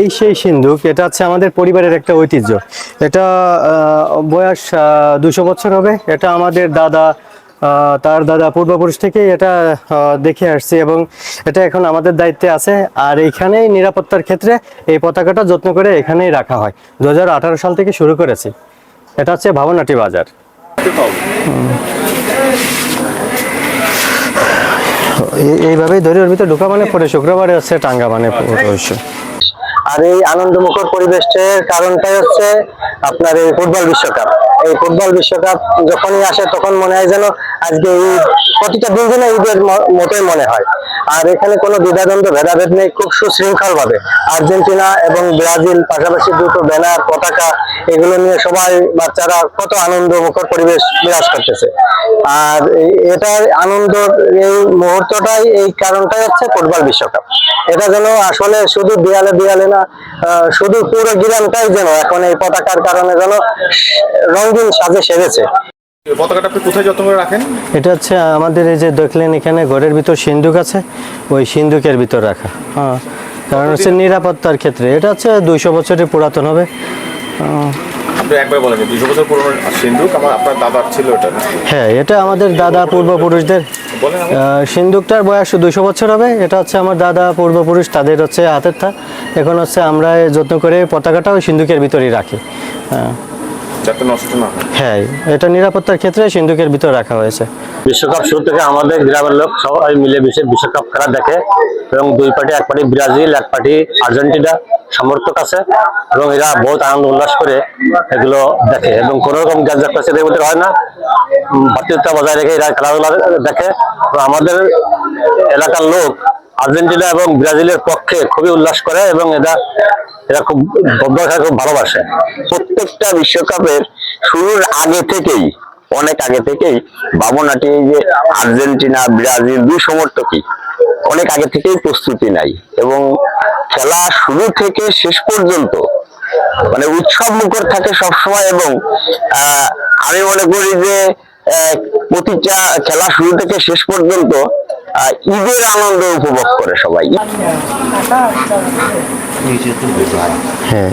এই সেই সিন্ধুক, এটা হচ্ছে আমাদের পরিবারের একটা ঐতিহ্য। এটা বয়স 200 বছর হবে। এটা আমাদের দাদা, তার দাদা পূর্বপুরুষ থেকে এটা দেখে আসছে এবং এটা এখন আমাদের দায়িত্বে আছে। আর এইখানেই নিরাপত্তার ক্ষেত্রে এই পতাকাটা যত্ন করে এখানেই রাখা হয়। 2018 সাল থেকে শুরু করেছি। এটা হচ্ছে ভাবনাটি বাজার। এইভাবেই ধরে ওর ভিতরে ঢোকা মানে পরে শুক্রবারে হচ্ছে টাঙ্গা মানে অবশ্য। আর এই আনন্দমুখর পরিবেশের কারণটাই হচ্ছে আপনার এই ফুটবল বিশ্বকাপ। এই ফুটবল বিশ্বকাপ যখনই আসে তখন মনে হয় যেন আজকে ঈদ, প্রতিটা দিন যেন ঈদের মতোই মনে হয়। আর এখানে কোনো দ্বিধাদ্বন্দ্ব ভেদাভেদ নেই, খুব সুশৃঙ্খল ভাবে আর্জেন্টিনা এবং ব্রাজিল পাশাপাশি দুটো ব্যানার পতাকা এগুলো নিয়ে সবাই বাচ্চারা কত আনন্দমুখর পরিবেশ বিরাজ করতেছে। আর এটার আনন্দ এই মুহূর্তটাই, এই কারণটাই হচ্ছে ফুটবল বিশ্বকাপ। এটা যেন আসলে শুধু দেয়ালে দেয়ালে না, শুধু পুরো গ্রামটাই যেন এখন এই পতাকার কারণে যেন রঙিন সাজে সেজেছে। পতাকাটা আপনি কোথায় যত্ন করে রাখেন? এটা হচ্ছে আমাদের এই যে দেখলেন এখানে ঘরের ভিতর সিন্ধুক আছে, ওই সিন্ধুকের ভিতর রাখা। হ্যাঁ, কারণ হচ্ছে নিরাপত্তার ক্ষেত্রে। এটা হচ্ছে 200 বছরের পুরাতন হবে। আপনি একবার বলেন 200 বছর পুরনো সিন্ধুক, আপনার দাদার ছিল এটা? হ্যাঁ, এটা আমাদের দাদা পূর্বপুরুষদের সিন্ধুকটার বয়স 200 বছর হবে। এটা হচ্ছে আমার দাদা পূর্বপুরুষ, তাদের হচ্ছে হাতের থা। এখন হচ্ছে আমরা যত্ন করে পতাকাটাও সিন্ধুকের ভিতরেই রাখি। যাতে নষ্ট না হয়। হ্যাঁ, এটা নিরাপত্তার ক্ষেত্রে সিন্ধুকের ভিতর রাখা হয়েছে। বিশ্বকাপ শুরু থেকে আমাদের গ্রামের লোক সবাই মিলে বিশ্বকাপ খেলা দেখে এবং দুই পার্টি, এক পার্টি ব্রাজিল, এক পার্টি আর্জেন্টিনা সমর্থক আছে এবং এরা বহুত আনন্দ উল্লাস করে এগুলো দেখে এবং কোন রকম এদের মধ্যে হয় না। ভাতৃত্বতা বজায় রেখে এরা খেলাধুলা দেখে। আমাদের এলাকার লোক আর্জেন্টিনা এবং ব্রাজিলের পক্ষে খুবই উল্লাস করে এবং এরা খুব ভালোবাসে। প্রত্যেকটা বিশ্বকাপের শুরুর আগে থেকেই, অনেক আগে থেকেই ভাবনাটি যে আর্জেন্টিনা ব্রাজিল দুই সমর্থকই অনেক আগে থেকেই প্রস্তুতি নেয় এবং খেলা শুরু থেকে শেষ পর্যন্ত মানে উৎসব মুখর থাকে সবসময়। এবং আমি মনে করি যে প্রতিটা খেলা শুরু থেকে শেষ পর্যন্ত ঈদের আনন্দ উপভোগ করে সবাই। হ্যাঁ,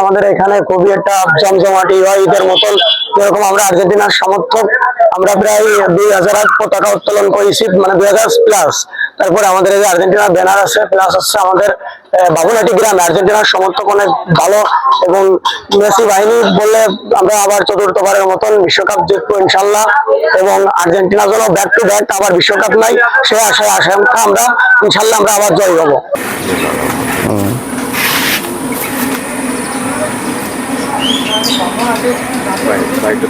আমাদের এখানে খুবই একটা জমজমাটি হয় ঈদের মতন। যেরকম আমরা আর্জেন্টিনার সমর্থক, আমরা প্রায় 2000 পতাকা উত্তোলন করেছি, মানে 2000 প্লাস। তারপরে আমাদের এই যে আর্জেন্টিনার ব্যানার আছে, প্লাস হচ্ছে আমাদের বাবুনাটি গ্রামে আর্জেন্টিনার সমর্থক অনেক ভালো। এবং মেসি বাহিনী বললে আমরা আবার চতুর্থবারের মতন বিশ্বকাপ জিতবো ইনশাল্লাহ। এবং আর্জেন্টিনা যেন ব্যাক টু ব্যাক আবার বিশ্বকাপ নাই, সে আশায় আশঙ্কা আমরা ইনশাল্লাহ আমরা আবার জয় হবো। Right, right.